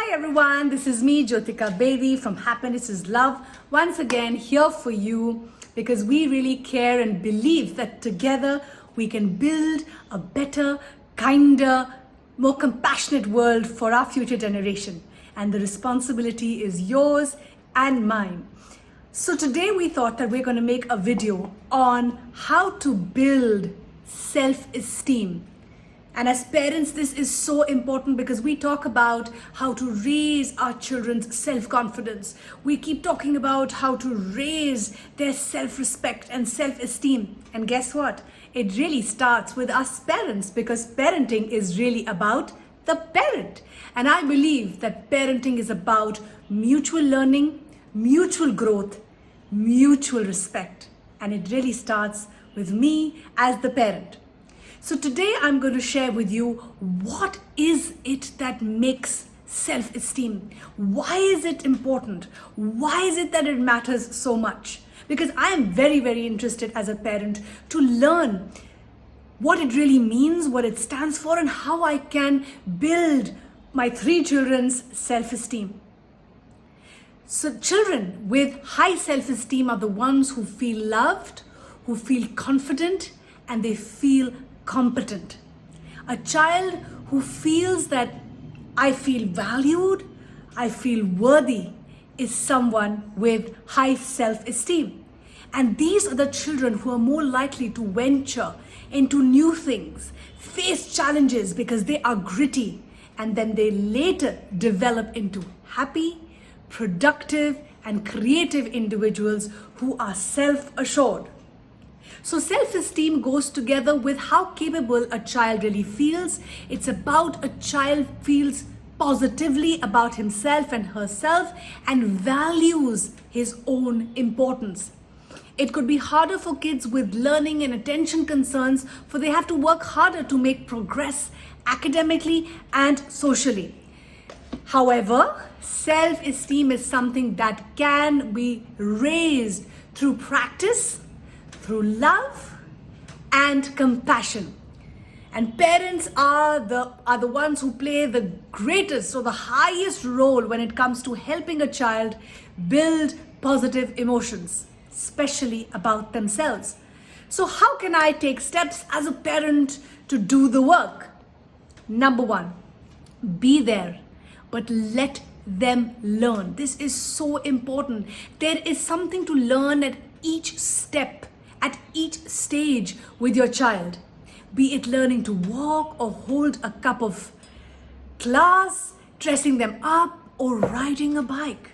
Hi everyone, this is me, Jyotika Bedi from Happiness is Love. Once again, here for you because we really care and believe that together we can build a better, kinder, more compassionate world for our future generation. And the responsibility is yours and mine. So today we thought that we're going to make a video on how to build self-esteem. And as parents, this is so important because we talk about how to raise our children's self-confidence. We keep talking about how to raise their self-respect and self-esteem. And guess what? It really starts with us parents because parenting is really about the parent. And I believe that parenting is about mutual learning, mutual growth, mutual respect. And it really starts with me as the parent. So today I'm going to share with you what is it that makes self-esteem? Why is it important? Why is it that it matters so much? Because I am very, very interested as a parent to learn what it really means, what it stands for, and how I can build my 3 children's self-esteem. So children with high self-esteem are the ones who feel loved, who feel confident, and they feel competent. A child who feels that I feel valued, I feel worthy, is someone with high self-esteem. And these are the children who are more likely to venture into new things, face challenges because they are gritty, and then they later develop into happy, productive, and creative individuals who are self-assured. So self-esteem goes together with how capable a child really feels. It's about a child feels positively about himself and herself and values his own importance. It could be harder for kids with learning and attention concerns, for they have to work harder to make progress academically and socially. However, self-esteem is something that can be raised through practice, through love and compassion. And parents are the ones who play the greatest or the highest role when it comes to helping a child build positive emotions, especially about themselves. So how can I take steps as a parent to do the work? Number 1, be there, but let them learn. This is so important. There is something to learn at each step, at each stage with your child, be it learning to walk or hold a cup of glass, dressing them up, or riding a bike.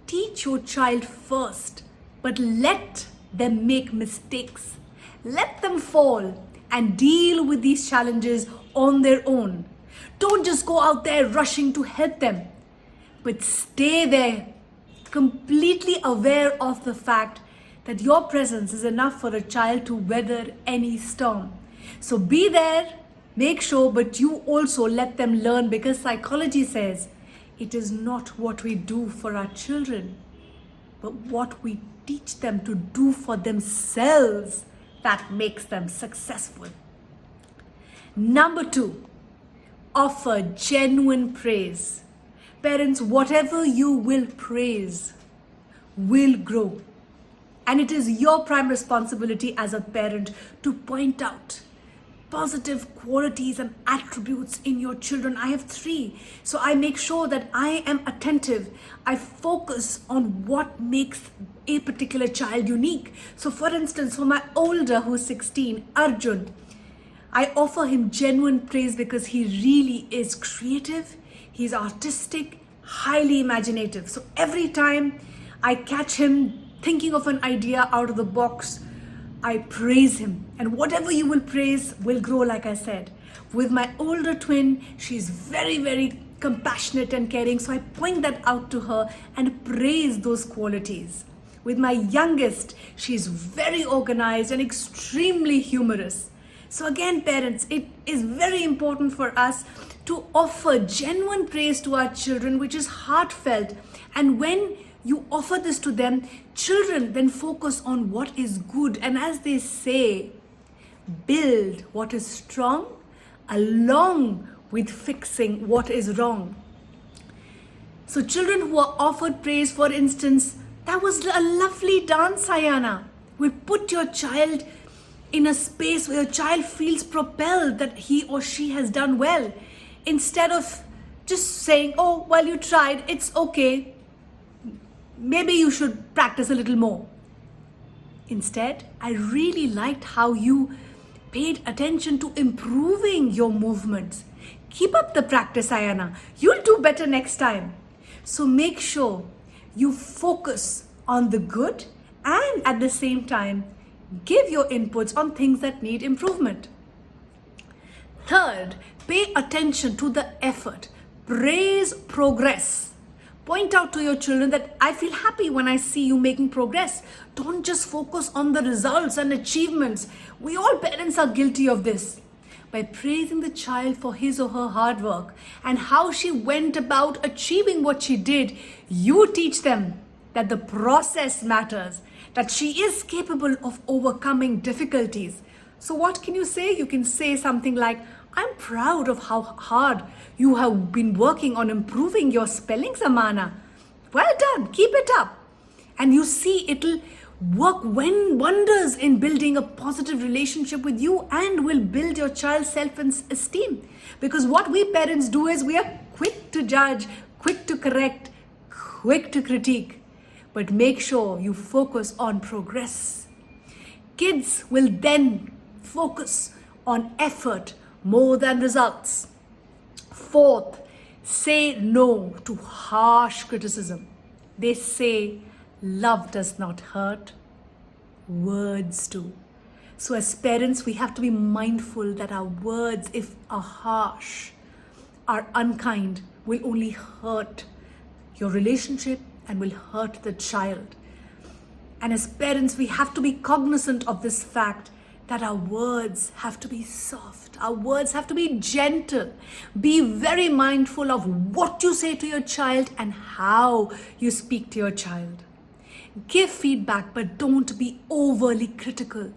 Teach your child first, but let them make mistakes. Let them fall and deal with these challenges on their own. Don't just go out there rushing to help them, but stay there, completely aware of the fact that your presence is enough for a child to weather any storm. So be there, make sure, but you also let them learn, because psychology says it is not what we do for our children, but what we teach them to do for themselves that makes them successful. Number 2, offer genuine praise. Parents, whatever you will praise will grow. And it is your prime responsibility as a parent to point out positive qualities and attributes in your children. I have 3, so I make sure that I am attentive. I focus on what makes a particular child unique. So for instance, for my older who's 16, Arjun, I offer him genuine praise because he really is creative, he's artistic, highly imaginative. So every time I catch him thinking of an idea out of the box, I praise him. And whatever you will praise will grow, like I said. With my older twin, she's very, very compassionate and caring. So I point that out to her and praise those qualities. With my youngest, she's very organized and extremely humorous. So again, parents, it is very important for us to offer genuine praise to our children, which is heartfelt. And when you offer this to them, children then focus on what is good. And as they say, build what is strong along with fixing what is wrong. So children who are offered praise, for instance, that was a lovely dance, Ayana. Will put your child in a space where your child feels propelled that he or she has done well. Instead of just saying, oh, well, you tried, it's okay. Maybe you should practice a little more. Instead, I really liked how you paid attention to improving your movements. Keep up the practice, Ayana. You'll do better next time. So make sure you focus on the good and at the same time, give your inputs on things that need improvement. Third, pay attention to the effort. Praise progress. Point out to your children that I feel happy when I see you making progress. Don't just focus on the results and achievements. We all parents are guilty of this. By praising the child for his or her hard work and how she went about achieving what she did, you teach them that the process matters, that she is capable of overcoming difficulties. So what can you say? You can say something like, I'm proud of how hard you have been working on improving your spelling, Samana. Well done, keep it up. And you see it'll work wonders in building a positive relationship with you and will build your child's self-esteem. Because what we parents do is we are quick to judge, quick to correct, quick to critique. But make sure you focus on progress. Kids will then focus on effort more than results. Fourth, say no to harsh criticism. They say love does not hurt, words do. So as parents, we have to be mindful that our words, if are harsh, are unkind, will only hurt your relationship and will hurt the child. And as parents, we have to be cognizant of this fact that our words have to be soft. Our words have to be gentle. Be very mindful of what you say to your child and how you speak to your child. Give feedback, but don't be overly critical.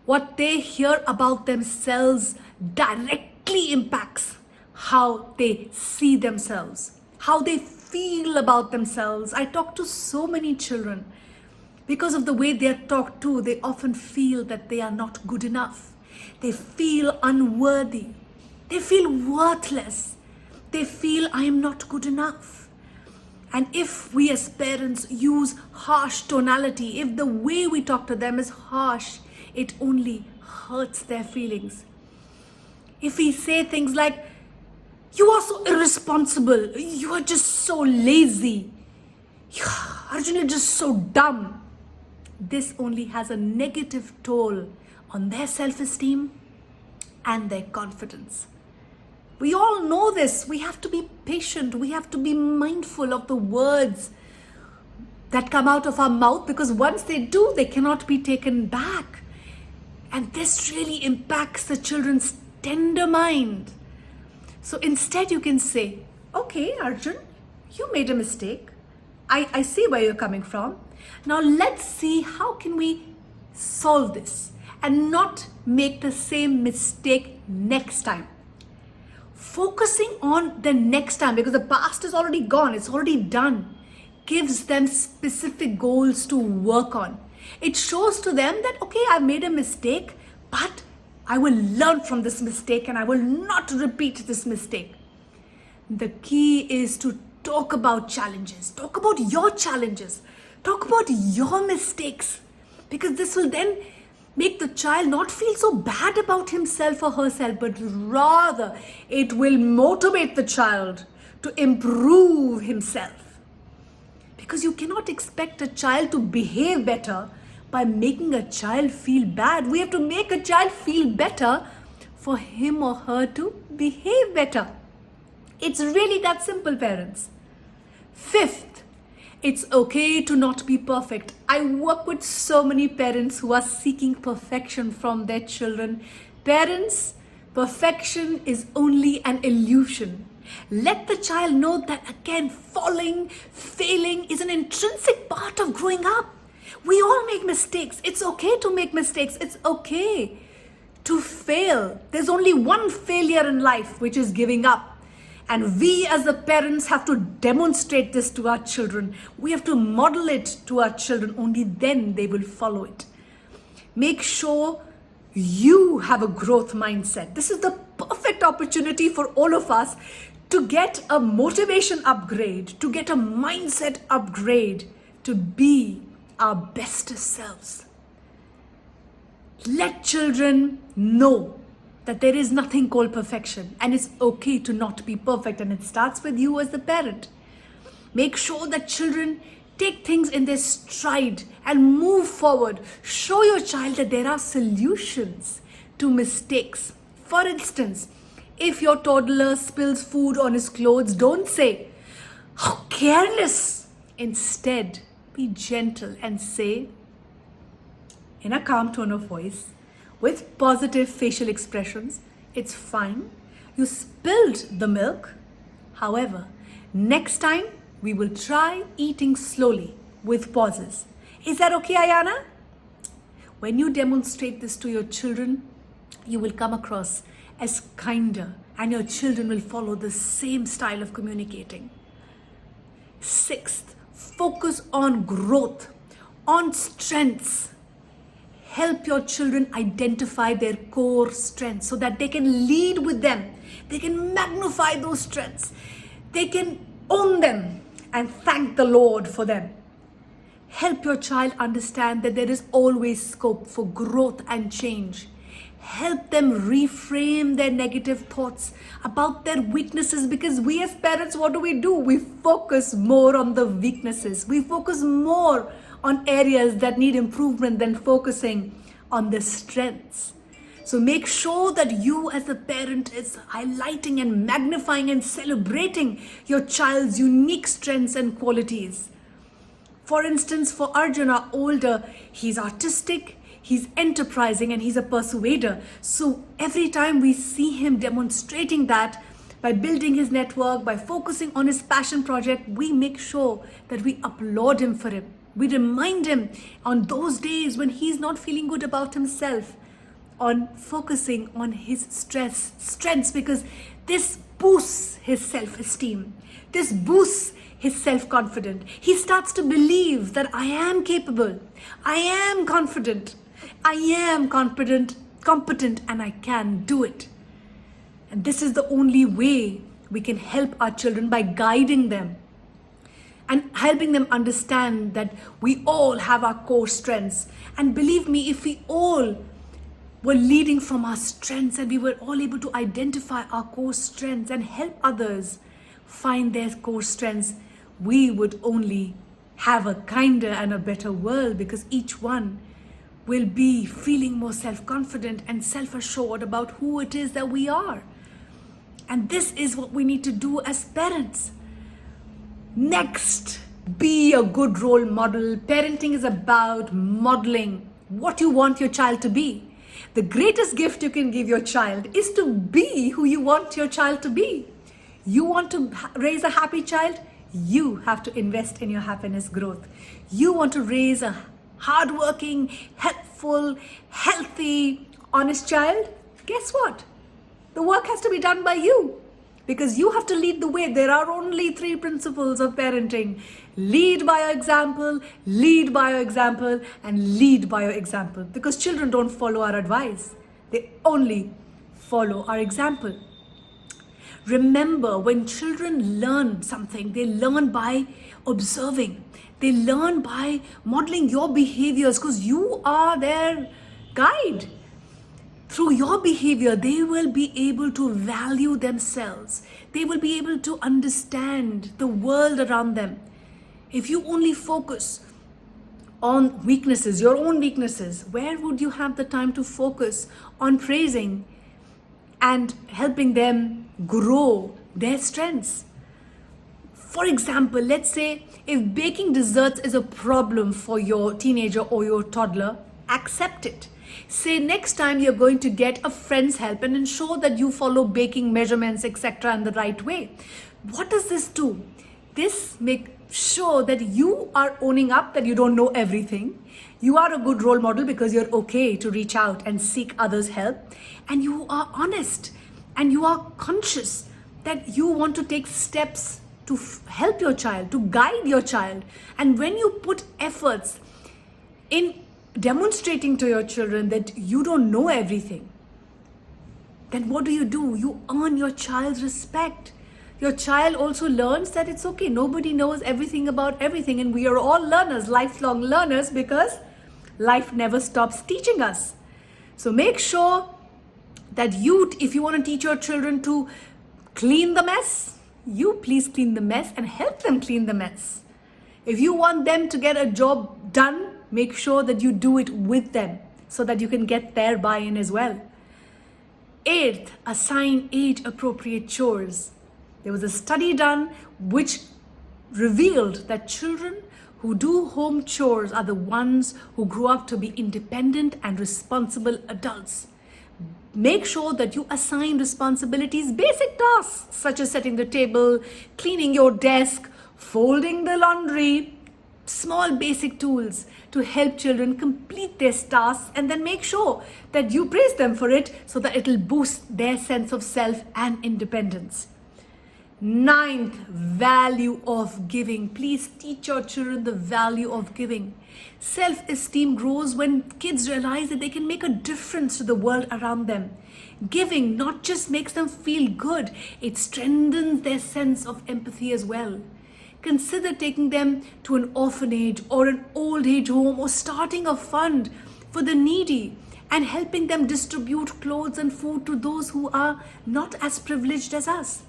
What they hear about themselves directly impacts how they see themselves, how they feel about themselves. I talk to so many children. Because of the way they are talked to, they often feel that they are not good enough. They feel unworthy. They feel worthless. They feel I am not good enough. And if we as parents use harsh tonality, if the way we talk to them is harsh, it only hurts their feelings. If we say things like, you are so irresponsible, you are just so lazy, Arjun, you're just so dumb. This only has a negative toll on their self-esteem and their confidence. We all know this. We have to be patient. We have to be mindful of the words that come out of our mouth, because once they do, they cannot be taken back. And this really impacts the children's tender mind. So instead you can say, okay, Arjun, you made a mistake. I see where you're coming from. Now let's see how can we solve this and not make the same mistake next time. Focusing on the next time, because the past is already gone, it's already done, gives them specific goals to work on. It shows to them that, okay, I've made a mistake, but I will learn from this mistake and I will not repeat this mistake. The key is to talk about challenges, talk about your challenges, talk about your mistakes, because this will then make the child not feel so bad about himself or herself, but rather it will motivate the child to improve himself. Because you cannot expect a child to behave better by making a child feel bad. We have to make a child feel better for him or her to behave better. It's really that simple, parents. Fifth, it's okay to not be perfect. I work with so many parents who are seeking perfection from their children. Parents, perfection is only an illusion. Let the child know that, again, falling, failing is an intrinsic part of growing up. We all make mistakes. It's okay to make mistakes. It's okay to fail. There's only one failure in life, which is giving up. And we as the parents have to demonstrate this to our children. We have to model it to our children. Only then they will follow it. Make sure you have a growth mindset. This is the perfect opportunity for all of us to get a motivation upgrade, to get a mindset upgrade, to be our bestest selves. Let children know that there is nothing called perfection, and it's okay to not be perfect, and it starts with you as the parent. Make sure that children take things in their stride and move forward. Show your child that there are solutions to mistakes. For instance, if your toddler spills food on his clothes, don't say, "How careless." Instead, be gentle and say, in a calm tone of voice, with positive facial expressions, "It's fine. You spilled the milk. However, next time we will try eating slowly with pauses." Is that okay, Ayana? When you demonstrate this to your children, you will come across as kinder, and your children will follow the same style of communicating. Sixth, focus on growth, on strengths. Help your children identify their core strengths so that they can lead with them. They can magnify those strengths. They can own them and thank the Lord for them. Help your child understand that there is always scope for growth and change. Help them reframe their negative thoughts about their weaknesses, because we as parents, what do? We focus more on the weaknesses. We focus more on areas that need improvement than focusing on the strengths. So make sure that you as a parent is highlighting and magnifying and celebrating your child's unique strengths and qualities. For instance, for Arjun, our older, he's artistic, he's enterprising, and he's a persuader. So every time we see him demonstrating that, by building his network, by focusing on his passion project, we make sure that we applaud him for it. We remind him on those days when he's not feeling good about himself, on focusing on his strengths, because this boosts his self-esteem. This boosts his self-confidence. He starts to believe that I am capable, I am confident, I am competent, and I can do it. And this is the only way we can help our children, by guiding them and helping them understand that we all have our core strengths. And believe me, if we all were leading from our strengths and we were all able to identify our core strengths and help others find their core strengths, we would only have a kinder and a better world, because each one will be feeling more self-confident and self-assured about who it is that we are. And this is what we need to do as parents. Next, be a good role model. Parenting is about modeling what you want your child to be. The greatest gift you can give your child is to be who you want your child to be. You want to raise a happy child? You have to invest in your happiness growth. You want to raise a hardworking, helpful, healthy, honest child? Guess what? The work has to be done by you, because you have to lead the way. There are only 3 principles of parenting: lead by your example, lead by your example, and lead by your example. Because children don't follow our advice, they only follow our example. Remember, when children learn something, they learn by observing. They learn by modeling your behaviors, because you are their guide. Through your behavior, they will be able to value themselves. They will be able to understand the world around them. If you only focus on weaknesses, your own weaknesses, where would you have the time to focus on praising and helping them grow their strengths? For example, let's say if baking desserts is a problem for your teenager or your toddler, accept it. Say next time you're going to get a friend's help and ensure that you follow baking measurements, etc. in the right way. What does this do? This makes sure that you are owning up that you don't know everything. You are a good role model because you're okay to reach out and seek others' help. And you are honest and you are conscious that you want to take steps to help your child, to guide your child. And when you put efforts in demonstrating to your children that you don't know everything, then what do? You earn your child's respect. Your child also learns that it's okay. Nobody knows everything about everything, and we are all learners, lifelong learners, because life never stops teaching us. So make sure that if you want to teach your children to clean the mess, you please clean the mess and help them clean the mess. If you want them to get a job done, make sure that you do it with them so that you can get their buy-in as well. 8th, assign age-appropriate chores. There was a study done which revealed that children who do home chores are the ones who grow up to be independent and responsible adults. Make sure that you assign responsibilities, basic tasks such as setting the table, cleaning your desk, folding the laundry, small basic tools to help children complete their tasks, and then make sure that you praise them for it so that it'll boost their sense of self and independence. 9th, value of giving. Please teach your children the value of giving. Self-esteem grows when kids realize that they can make a difference to the world around them. Giving not just makes them feel good, it strengthens their sense of empathy as well. Consider taking them to an orphanage or an old age home, or starting a fund for the needy and helping them distribute clothes and food to those who are not as privileged as us.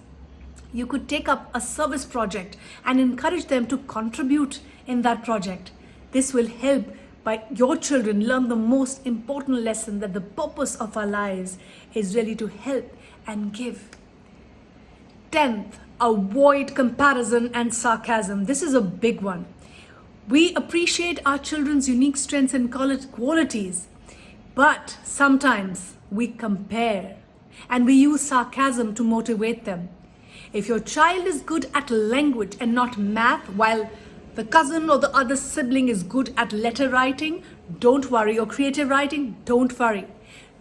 You could take up a service project and encourage them to contribute in that project. This will help by your children learn the most important lesson, that the purpose of our lives is really to help and give. 10th, avoid comparison and sarcasm. This is a big one. We appreciate our children's unique strengths and qualities, but sometimes we compare and we use sarcasm to motivate them. If your child is good at language and not math, while the cousin or the other sibling is good at letter writing, don't worry, or creative writing, don't worry.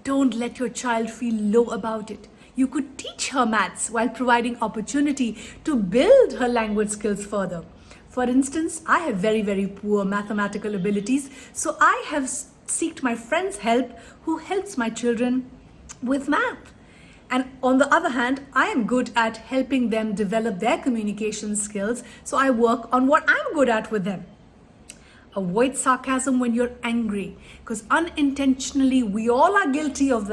Don't let your child feel low about it. You could teach her maths while providing opportunity to build her language skills further. For instance, I have very, very poor mathematical abilities, so I have sought my friend's help who helps my children with math. And on the other hand, I am good at helping them develop their communication skills, so I work on what I'm good at with them. Avoid sarcasm when you're angry, because unintentionally we all are guilty of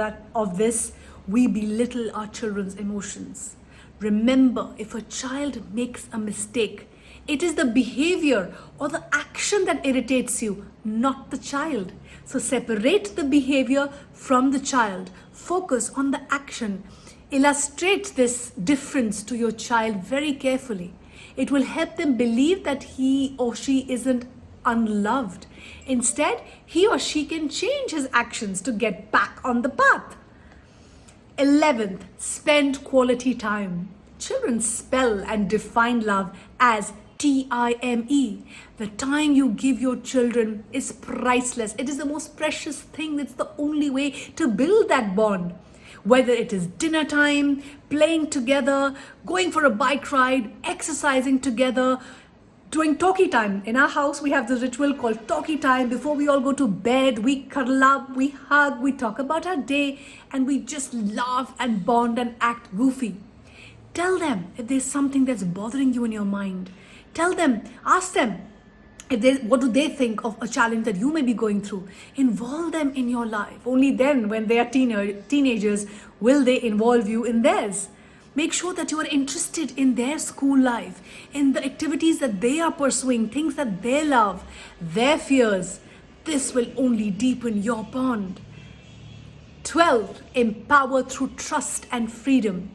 this. We belittle our children's emotions. Remember, if a child makes a mistake, it is the behavior or the action that irritates you, not the child. So separate the behavior from the child. Focus on the action. Illustrate this difference to your child very carefully. It will help them believe that he or she isn't unloved. Instead, he or she can change his actions to get back on the path. 11th, spend quality time. Children spell and define love as time. The time you give your children is priceless. It is the most precious thing. It's the only way to build that bond. Whether it is dinner time, playing together, going for a bike ride, exercising together, doing talkie time. In our house, we have the ritual called talkie time. Before we all go to bed, we cuddle up, we hug, we talk about our day, and we just laugh and bond and act goofy. Tell them if there's something that's bothering you in your mind. Tell them, ask them what do they think of a challenge that you may be going through. Involve them in your life. Only then, when they are teenagers, will they involve you in theirs. Make sure that you are interested in their school life, in the activities that they are pursuing, things that they love, their fears. This will only deepen your bond. 12, empower through trust and freedom.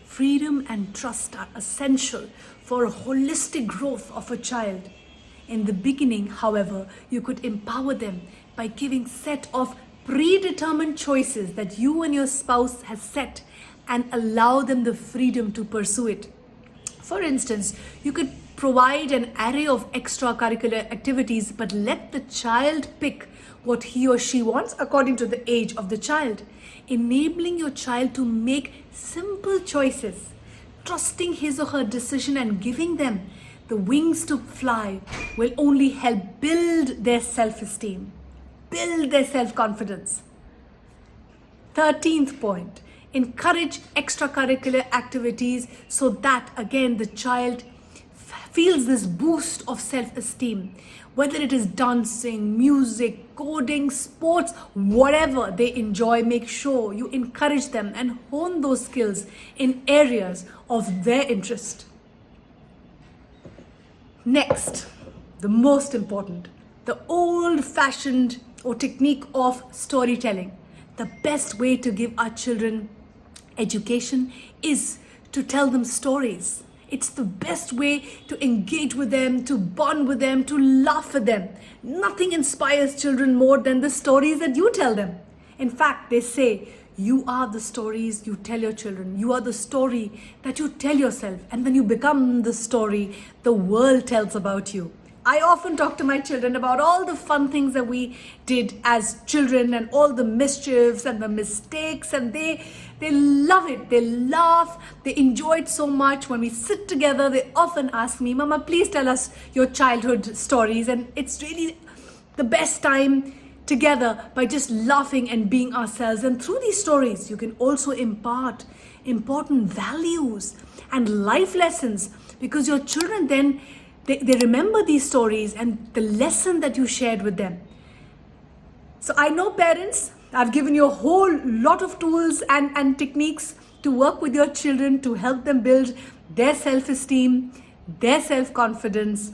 Freedom and trust are essential for a holistic growth of a child. In the beginning, however, you could empower them by giving a set of predetermined choices that you and your spouse have set, and allow them the freedom to pursue it. For instance, you could provide an array of extracurricular activities, but let the child pick what he or she wants according to the age of the child. Enabling your child to make simple choices trusting his or her decision and giving them the wings to fly will only help build their self-esteem, build their self-confidence. 13th point, encourage extracurricular activities so that again the child feels this boost of self-esteem. Whether it is dancing, music, coding, sports, whatever they enjoy, make sure you encourage them and hone those skills in areas of their interest. Next, the most important, the old-fashioned or technique of storytelling. The best way to give our children education is to tell them stories. It's the best way to engage with them, to bond with them, to laugh with them. Nothing inspires children more than the stories that you tell them. In fact, they say, you are the stories you tell your children. You are the story that you tell yourself. And then you become the story the world tells about you. I often talk to my children about all the fun things that we did as children and all the mischiefs and the mistakes, and they love it. They laugh. They enjoy it so much. When we sit together, they often ask me, Mama, please tell us your childhood stories. And it's really the best time together by just laughing and being ourselves. And through these stories, you can also impart important values and life lessons, because your children then they remember these stories and the lesson that you shared with them. So I know parents, I've given you a whole lot of tools and techniques to work with your children to help them build their self-esteem, their self-confidence.